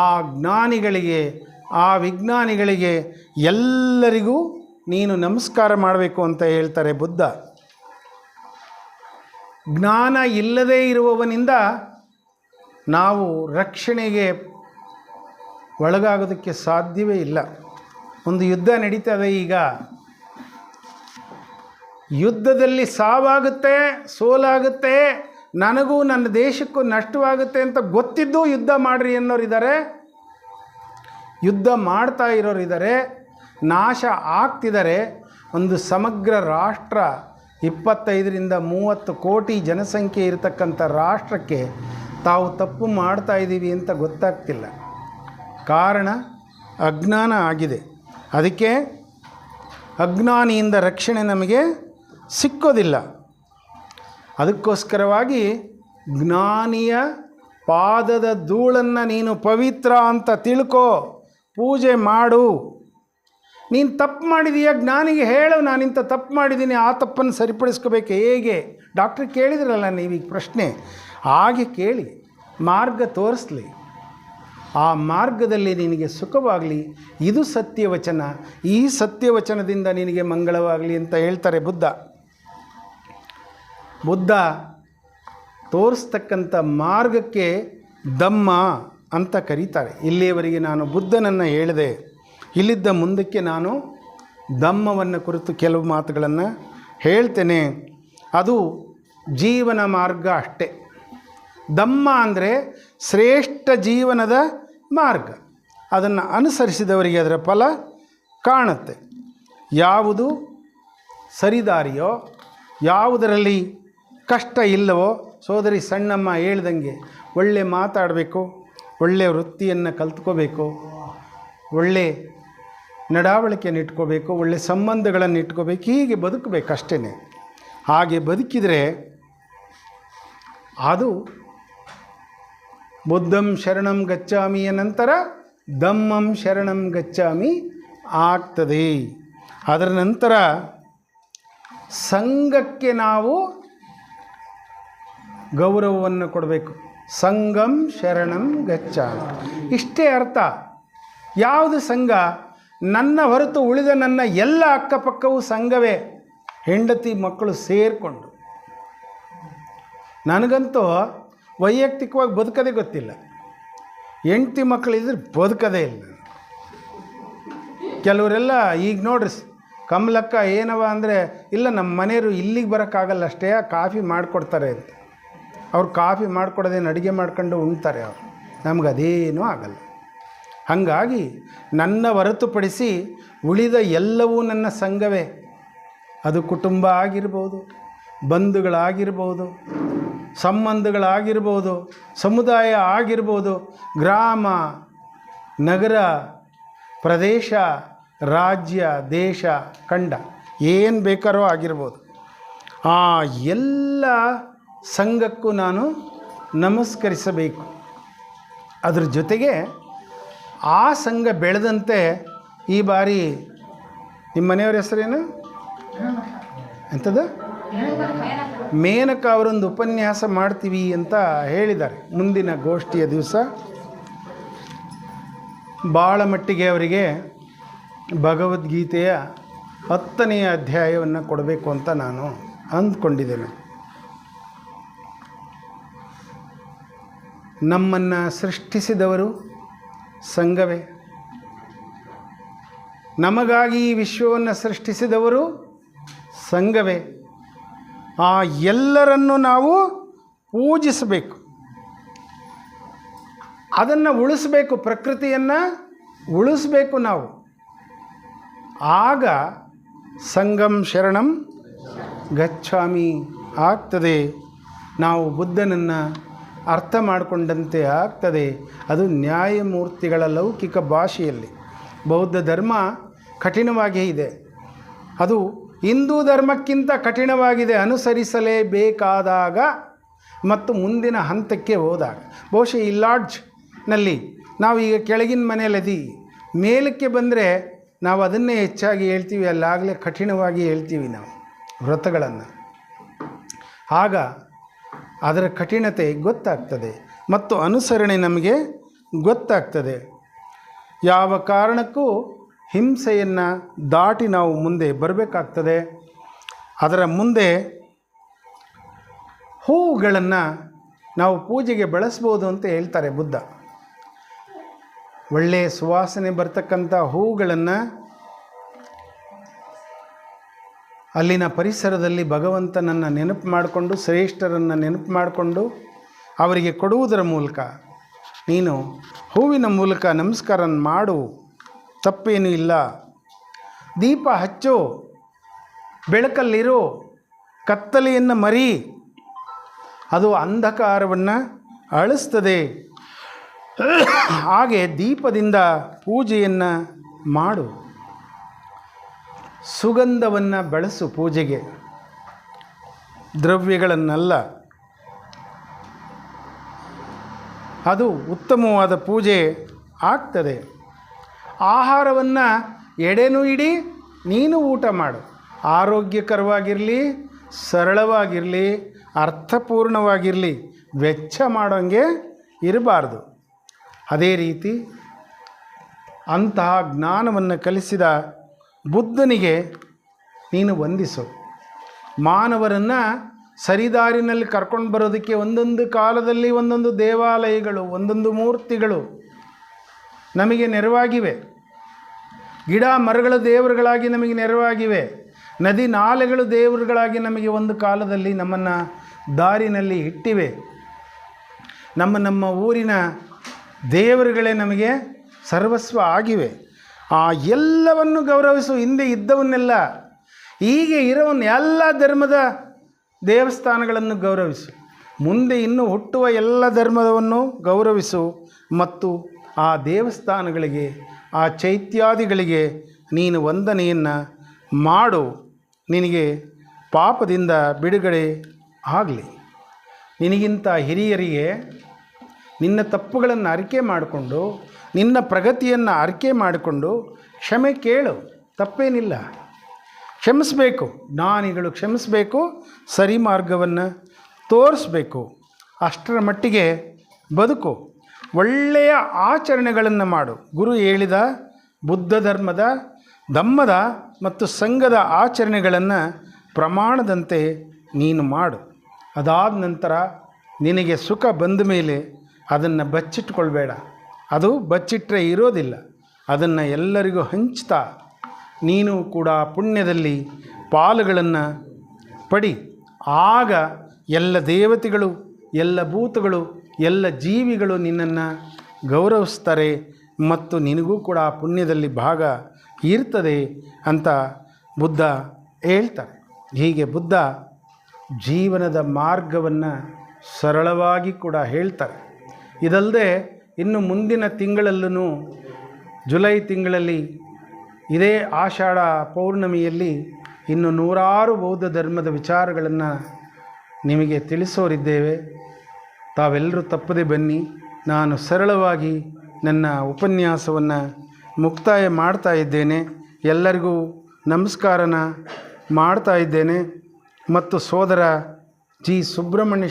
ಆ ಜ್ಞಾನಿಗಳಿಗೆ, ಆ ವಿಜ್ಞಾನಿಗಳಿಗೆ ಎಲ್ಲರಿಗೂ ನೀನು ನಮಸ್ಕಾರ ಮಾಡಬೇಕು ಅಂತ ಹೇಳ್ತಾರೆ ಬುದ್ಧ. ಜ್ಞಾನ ಇಲ್ಲದೇ ಇರುವವನಿಂದ ನಾವು ರಕ್ಷಣೆಗೆ ಒಳಗಾಗೋದಕ್ಕೆ ಸಾಧ್ಯವೇ ಇಲ್ಲ. ಒಂದು ಯುದ್ಧ ನಡೀತದೆ. ಈಗ ಯುದ್ಧದಲ್ಲಿ ಸಾವಾಗುತ್ತೆ, ಸೋಲಾಗುತ್ತೆ, ನನಗೂ ನನ್ನ ದೇಶಕ್ಕೂ ನಷ್ಟವಾಗುತ್ತೆ ಅಂತ ಗೊತ್ತಿದ್ದು ಯುದ್ಧ ಮಾಡ್ರಿ ಅನ್ನೋರಿದ್ದಾರೆ, ಯುದ್ಧ ಮಾಡ್ತಾ ಇರೋರಿದ್ದಾರೆ, ನಾಶ ಆಗ್ತಿದ್ದಾರೆ. ಒಂದು ಸಮಗ್ರ ರಾಷ್ಟ್ರ 25-30 ಕೋಟಿ ಜನಸಂಖ್ಯೆ ಇರತಕ್ಕಂಥ ರಾಷ್ಟ್ರಕ್ಕೆ ತಾವು ತಪ್ಪು ಮಾಡ್ತಾ ಇದ್ದೀವಿ ಅಂತ ಗೊತ್ತಾಗ್ತಿಲ್ಲ. ಕಾರಣ ಅಜ್ಞಾನ ಆಗಿದೆ. ಅದಕ್ಕೆ ಅಜ್ಞಾನಿಯಿಂದ ರಕ್ಷಣೆ ನಮಗೆ ಸಿಕ್ಕೋದಿಲ್ಲ. ಅದಕ್ಕೋಸ್ಕರವಾಗಿ ಜ್ಞಾನಿಯ ಪಾದದ ಧೂಳನ್ನು ನೀನು ಪವಿತ್ರ ಅಂತ ತಿಳ್ಕೋ, ಪೂಜೆ ಮಾಡು. ನೀನು ತಪ್ಪು ಮಾಡಿದೀಯ, ಜ್ಞಾನಿಗೆ ಹೇಳು, ನಾನಿಂಥ ತಪ್ಪು ಮಾಡಿದ್ದೀನಿ, ಆ ತಪ್ಪನ್ನು ಸರಿಪಡಿಸ್ಕೋಬೇಕು. ಹೇಗೆ? ಡಾಕ್ಟ್ರ್ ಕೇಳಿದ್ರಲ್ಲ ನೀವೀಗ ಪ್ರಶ್ನೆ, ಹಾಗೆ ಕೇಳಿ ಮಾರ್ಗ ತೋರಿಸ್ಲಿ. ಆ ಮಾರ್ಗದಲ್ಲಿ ನಿನಗೆ ಸುಖವಾಗಲಿ. ಇದು ಸತ್ಯವಚನ, ಈ ಸತ್ಯವಚನದಿಂದ ನಿನಗೆ ಮಂಗಳವಾಗಲಿ ಅಂತ ಹೇಳ್ತಾರೆ ಬುದ್ಧ. ಬುದ್ಧ ತೋರಿಸ್ತಕ್ಕಂಥ ಮಾರ್ಗಕ್ಕೆ ಧಮ್ಮ ಅಂತ ಕರೀತಾರೆ. ಇಲ್ಲಿಯವರೆಗೆ ನಾನು ಬುದ್ಧನನ್ನು ಹೇಳಿದೆ. ಇಲ್ಲಿದ್ದ ಮುಂದಕ್ಕೆ ನಾನು ಧಮ್ಮವನ್ನು ಕುರಿತು ಕೆಲವು ಮಾತುಗಳನ್ನು ಹೇಳ್ತೇನೆ. ಅದು ಜೀವನ ಮಾರ್ಗ ಅಷ್ಟೇ. ಧಮ್ಮ ಅಂದರೆ ಶ್ರೇಷ್ಠ ಜೀವನದ ಮಾರ್ಗ. ಅದನ್ನು ಅನುಸರಿಸಿದವರಿಗೆ ಅದರ ಫಲ ಕಾಣುತ್ತೆ. ಯಾವುದು ಸರಿದಾರಿಯೋ, ಯಾವುದರಲ್ಲಿ ಕಷ್ಟ ಇಲ್ಲವೋ, ಸೋದರಿ ಸಣ್ಣಮ್ಮ ಹೇಳ್ದಂಗೆ ಒಳ್ಳೆ ಮಾತಾಡಬೇಕು, ಒಳ್ಳೆಯ ವೃತ್ತಿಯನ್ನು ಕಲ್ತ್ಕೋಬೇಕು, ಒಳ್ಳೆ ನಡಾವಳಿಕೆಯನ್ನು ಇಟ್ಕೋಬೇಕು, ಒಳ್ಳೆ ಸಂಬಂಧಗಳನ್ನು ಇಟ್ಕೋಬೇಕು, ಹೀಗೆ ಬದುಕಬೇಕಷ್ಟೇ. ಹಾಗೆ ಬದುಕಿದರೆ ಅದು ಬುದ್ಧಂ ಶರಣಂ ಗಚ್ಚಾಮಿಯ ನಂತರ ಧಮ್ಮಂ ಶರಣಂ ಗಚ್ಚಾಮಿ ಆಗ್ತದೆ. ಅದರ ನಂತರ ಸಂಘಕ್ಕೆ ನಾವು ಗೌರವವನ್ನು ಕೊಡಬೇಕು. ಸಂಘಂ ಶರಣಂ ಗಚ್ಚಾಮಿ, ಇಷ್ಟೇ ಅರ್ಥ. ಯಾವುದು ಸಂಘ? ನನ್ನ ಹೊರತು ಉಳಿದ ನನ್ನ ಎಲ್ಲ ಅಕ್ಕಪಕ್ಕವೂ ಸಂಘವೇ, ಹೆಂಡತಿ ಮಕ್ಕಳು ಸೇರಿಕೊಂಡು. ನನಗಂತೂ ವೈಯಕ್ತಿಕವಾಗಿ ಬದುಕದೇ ಗೊತ್ತಿಲ್ಲ. ಹೆಂಡತಿ ಮಕ್ಕಳಿದ್ರೆ ಬದುಕದೇ ಇಲ್ಲ. ಕೆಲವರೆಲ್ಲ ಈಗ ನೋಡ್ರಿ, ಕಮಲಕ್ಕ ಏನವ ಅಂದರೆ, ಇಲ್ಲ ನಮ್ಮ ಮನೆಯವರು ಇಲ್ಲಿಗೆ ಬರೋಕ್ಕಾಗಲ್ಲ ಅಷ್ಟೇ, ಕಾಫಿ ಮಾಡಿಕೊಡ್ತಾರೆ ಅಂತ. ಅವ್ರು ಕಾಫಿ ಮಾಡಿಕೊಡೋದೇನು ಅಡುಗೆ ಮಾಡ್ಕೊಂಡು ಉಣ್ತಾರೆ. ಅವರು ನಮ್ಗೆ ಅದೇನೂ ಆಗಲ್ಲ. ಹಾಗಾಗಿ ನನ್ನ ಹೊರತುಪಡಿಸಿ ಉಳಿದ ಎಲ್ಲವೂ ನನ್ನ ಸಂಘವೇ. ಅದು ಕುಟುಂಬ ಆಗಿರ್ಬೋದು, ಬಂಧುಗಳಾಗಿರ್ಬೋದು, ಸಂಬಂಧಗಳಾಗಿರ್ಬೋದು, ಸಮುದಾಯ ಆಗಿರ್ಬೋದು, ಗ್ರಾಮ, ನಗರ, ಪ್ರದೇಶ, ರಾಜ್ಯ, ದೇಶ, ಖಂಡ, ಏನು ಬೇಕಾರೋ ಆಗಿರ್ಬೋದು. ಆ ಎಲ್ಲ ಸಂಘಕ್ಕೂ ನಾನು ನಮಸ್ಕರಿಸಬೇಕು. ಅದ್ರ ಜೊತೆಗೆ ಆ ಸಂಘ ಬೆಳೆದಂತೆ ಈ ಬಾರಿ ನಿಮ್ಮ ಮನೆಯವ್ರ ಹೆಸರೇನು? ಎಂಥದ್ದು? ಮೇನಕ ಅವರೊಂದು ಉಪನ್ಯಾಸ ಮಾಡ್ತೀವಿ ಅಂತ ಹೇಳಿದ್ದಾರೆ ಮುಂದಿನ ಗೋಷ್ಠಿಯ ದಿವಸ. ಭಾಳ ಮಟ್ಟಿಗೆ ಅವರಿಗೆ ಭಗವದ್ಗೀತೆಯ 10ನೇ ಅಧ್ಯಾಯವನ್ನು ಕೊಡಬೇಕು ಅಂತ ನಾನು ಅಂದ್ಕೊಂಡಿದ್ದೇನೆ. ನಮ್ಮನ್ನು ಸೃಷ್ಟಿಸಿದವರು ಸಂಘವೇ, ನಮಗಾಗಿ ಈ ವಿಶ್ವವನ್ನು ಸೃಷ್ಟಿಸಿದವರು ಸಂಘವೇ. ಆ ಎಲ್ಲರನ್ನು ನಾವು ಪೂಜಿಸಬೇಕು, ಅದನ್ನು ಉಳಿಸಬೇಕು, ಪ್ರಕೃತಿಯನ್ನು ಉಳಿಸಬೇಕು ನಾವು. ಆಗ ಸಂಗಂ ಶರಣಂ ಗಚ್ಛಾಮಿ ಆಗ್ತದೆ. ನಾವು ಬುದ್ಧನನ್ನು ಅರ್ಥ ಮಾಡಿಕೊಂಡಂತೆ ಆಗ್ತದೆ. ಅದು ನ್ಯಾಯಮೂರ್ತಿಗಳ ಲೌಕಿಕ ಭಾಷೆಯಲ್ಲಿ. ಬೌದ್ಧ ಧರ್ಮ ಕಠಿಣವಾಗಿಯೇ ಇದೆ, ಅದು ಹಿಂದೂ ಧರ್ಮಕ್ಕಿಂತ ಕಠಿಣವಾಗಿದೆ ಅನುಸರಿಸಲೇಬೇಕಾದಾಗ ಮತ್ತು ಮುಂದಿನ ಹಂತಕ್ಕೆ ಹೋದಾಗ. ಬಹುಶಃ ಈ ಲಾಡ್ಜ್ನಲ್ಲಿ ನಾವು ಈಗ ಕೆಳಗಿನ ಮನೆಯಲ್ಲದಿ ಮೇಲಕ್ಕೆ ಬಂದರೆ ನಾವು ಅದನ್ನೇ ಹೆಚ್ಚಾಗಿ ಹೇಳ್ತೀವಿ, ಅಲ್ಲಾಗಲೇ ಕಠಿಣವಾಗಿ ಹೇಳ್ತೀವಿ ನಾವು ವ್ರತಗಳನ್ನು. ಆಗ ಅದರ ಕಠಿಣತೆ ಗೊತ್ತಾಗ್ತದೆ ಮತ್ತು ಅನುಸರಣೆ ನಮಗೆ ಗೊತ್ತಾಗ್ತದೆ. ಯಾವ ಕಾರಣಕ್ಕೂ ಹಿಂಸೆಯನ್ನು ದಾಟಿ ನಾವು ಮುಂದೆ ಬರಬೇಕಾಗ್ತದೆ. ಅದರ ಮುಂದೆ ಹೂವುಗಳನ್ನು ನಾವು ಪೂಜೆಗೆ ಬಳಸ್ಬೋದು ಅಂತ ಹೇಳ್ತಾರೆ ಬುದ್ಧ. ಒಳ್ಳೆಯ ಸುವಾಸನೆ ಬರ್ತಕ್ಕಂಥ ಹೂವುಗಳನ್ನು ಅಲ್ಲಿನ ಪರಿಸರದಲ್ಲಿ ಭಗವಂತನನ್ನು ನೆನಪು ಮಾಡಿಕೊಂಡು, ಶ್ರೇಷ್ಠರನ್ನು ನೆನಪು ಮಾಡಿಕೊಂಡು ಅವರಿಗೆ ಕೊಡುವುದರ ಮೂಲಕ ನೀನು ಹೂವಿನ ಮೂಲಕ ನಮಸ್ಕಾರ ಮಾಡು, ತಪ್ಪೇನೂ ಇಲ್ಲ. ದೀಪ ಹಚ್ಚು, ಬೆಳಕಲ್ಲಿರು, ಕತ್ತಲೆಯನ್ನು ಮರಿ, ಅದು ಅಂಧಕಾರವನ್ನು ಅಳಿಸ್ತದೆ. ಹಾಗೆ ದೀಪದಿಂದ ಪೂಜೆಯನ್ನು ಮಾಡು. ಸುಗಂಧವನ್ನು ಬಳಸು ಪೂಜೆಗೆ, ದ್ರವ್ಯಗಳನ್ನಲ್ಲ. ಅದು ಉತ್ತಮವಾದ ಪೂಜೆ ಆಗ್ತದೆ. ಆಹಾರವನ್ನು ಎಡೆನೂ ಇಡಿ, ನೀನು ಊಟ ಮಾಡು. ಆರೋಗ್ಯಕರವಾಗಿರಲಿ, ಸರಳವಾಗಿರಲಿ, ಅರ್ಥಪೂರ್ಣವಾಗಿರಲಿ, ವೆಚ್ಚ ಮಾಡೋಂಗೆ ಇರಬಾರ್ದು. ಅದೇ ರೀತಿ ಅಂತಹ ಜ್ಞಾನವನ್ನು ಕಲಿಸಿದ ಬುದ್ಧನಿಗೆ ನೀನು ವಂದಿಸು. ಮಾನವರನ್ನು ಸರಿದಾರಿನಲ್ಲಿ ಕರ್ಕೊಂಡು ಬರೋದಕ್ಕೆ ಒಂದೊಂದು ಕಾಲದಲ್ಲಿ ಒಂದೊಂದು ದೇವಾಲಯಗಳು, ಒಂದೊಂದು ಮೂರ್ತಿಗಳು ನಮಗೆ ನೆರವಾಗಿವೆ. ಗಿಡ ಮರಗಳ ದೇವರುಗಳಾಗಿ ನಮಗೆ ನೆರವಾಗಿವೆ. ನದಿ ನಾಲೆಗಳು ದೇವರುಗಳಾಗಿ ನಮಗೆ ಒಂದು ಕಾಲದಲ್ಲಿ ನಮ್ಮನ್ನು ದಾರಿನಲ್ಲಿ ಇಟ್ಟಿವೆ. ನಮ್ಮ ಊರಿನ ದೇವರುಗಳೇ ನಮಗೆ ಸರ್ವಸ್ವ ಆಗಿವೆ. ಆ ಎಲ್ಲವನ್ನು ಗೌರವಿಸು. ಹಿಂದೆ ಇದ್ದವನ್ನೆಲ್ಲ, ಹೀಗೆ ಇರೋವನ್ನು ಎಲ್ಲ ಧರ್ಮದ ದೇವಸ್ಥಾನಗಳನ್ನು ಗೌರವಿಸು. ಮುಂದೆ ಇನ್ನು ಹುಟ್ಟುವ ಎಲ್ಲ ಧರ್ಮವನ್ನು ಗೌರವಿಸು ಮತ್ತು ಆ ದೇವಸ್ಥಾನಗಳಿಗೆ, ಆ ಚೈತ್ಯಾದಿಗಳಿಗೆ ನೀನು ವಂದನೆಯನ್ನು ಮಾಡು. ನಿನಗೆ ಪಾಪದಿಂದ ಬಿಡುಗಡೆ ಆಗಲಿ. ನಿನಗಿಂತ ಹಿರಿಯರಿಗೆ ನಿನ್ನ ತಪ್ಪುಗಳನ್ನು ಅರಿಕೆ ಮಾಡಿಕೊಂಡು, ನಿನ್ನ ಪ್ರಗತಿಯನ್ನು ಅರಿಕೆ ಮಾಡಿಕೊಂಡು ಕ್ಷಮೆ ಕೇಳು, ತಪ್ಪೇನಿಲ್ಲ. ಕ್ಷಮಿಸಬೇಕು, ಜ್ಞಾನಿಗಳು ಕ್ಷಮಿಸಬೇಕು, ಸರಿ ಮಾರ್ಗವನ್ನು ತೋರಿಸ್ಬೇಕು. ಅಷ್ಟರ ಮಟ್ಟಿಗೆ ಬದುಕು. ಒಳ್ಳೆಯ ಆಚರಣೆಗಳನ್ನು ಮಾಡು. ಗುರು ಹೇಳಿದ ಬುದ್ಧ ಧರ್ಮದ, ಧಮ್ಮದ ಮತ್ತು ಸಂಘದ ಆಚರಣೆಗಳನ್ನು ಪ್ರಮಾಣದಂತೆ ನೀನು ಮಾಡು. ಅದಾದ ನಂತರ ನಿನಗೆ ಸುಖ ಬಂದ ಮೇಲೆ ಅದನ್ನು ಬಚ್ಚಿಟ್ಕೊಳ್ಬೇಡ. ಅದು ಬಚ್ಚಿಟ್ಟರೆ ಇರೋದಿಲ್ಲ. ಅದನ್ನು ಎಲ್ಲರಿಗೂ ಹಂಚ್ತಾ ನೀನು ಕೂಡ ಪುಣ್ಯದಲ್ಲಿ ಪಾಲುಗಳನ್ನು ಪಡಿ. ಆಗ ಎಲ್ಲ ದೇವತೆಗಳು, ಎಲ್ಲ ಭೂತಗಳು, ಎಲ್ಲ ಜೀವಿಗಳು ನಿನ್ನನ್ನು ಗೌರವಿಸ್ತಾರೆ ಮತ್ತು ನಿನಗೂ ಕೂಡ ಪುಣ್ಯದಲ್ಲಿ ಭಾಗ ಇರ್ತದೆ ಅಂತ ಬುದ್ಧ ಹೇಳ್ತಾರೆ. ಹೀಗೆ ಬುದ್ಧ ಜೀವನದ ಮಾರ್ಗವನ್ನು ಸರಳವಾಗಿ ಕೂಡ ಹೇಳ್ತಾರೆ. ಇದಲ್ಲದೆ ಇನ್ನು ಮುಂದಿನ ತಿಂಗಳಲ್ಲೂ, ಜುಲೈ ತಿಂಗಳಲ್ಲಿ, ಇದೇ ಆಷಾಢ ಪೌರ್ಣಮಿಯಲ್ಲಿ ಇನ್ನು ನೂರಾರು ಬೌದ್ಧ ಧರ್ಮದ ವಿಚಾರಗಳನ್ನು ನಿಮಗೆ ತಿಳಿಸೋರಿದ್ದೇವೆ. ತಾವೆಲ್ಲರೂ ತಪ್ಪದೆ ಬನ್ನಿ. ನಾನು ಸರಳವಾಗಿ ನನ್ನ ಉಪನ್ಯಾಸವನ್ನು ಮುಕ್ತಾಯ ಮಾಡ್ತಾ ಇದ್ದೇನೆ. ಎಲ್ಲರಿಗೂ ನಮಸ್ಕಾರನ ಮಾಡ್ತಾ ಇದ್ದೇನೆ ಮತ್ತು ಸೋದರ ಜಿ ಸುಬ್ರಹ್ಮಣ್ಯ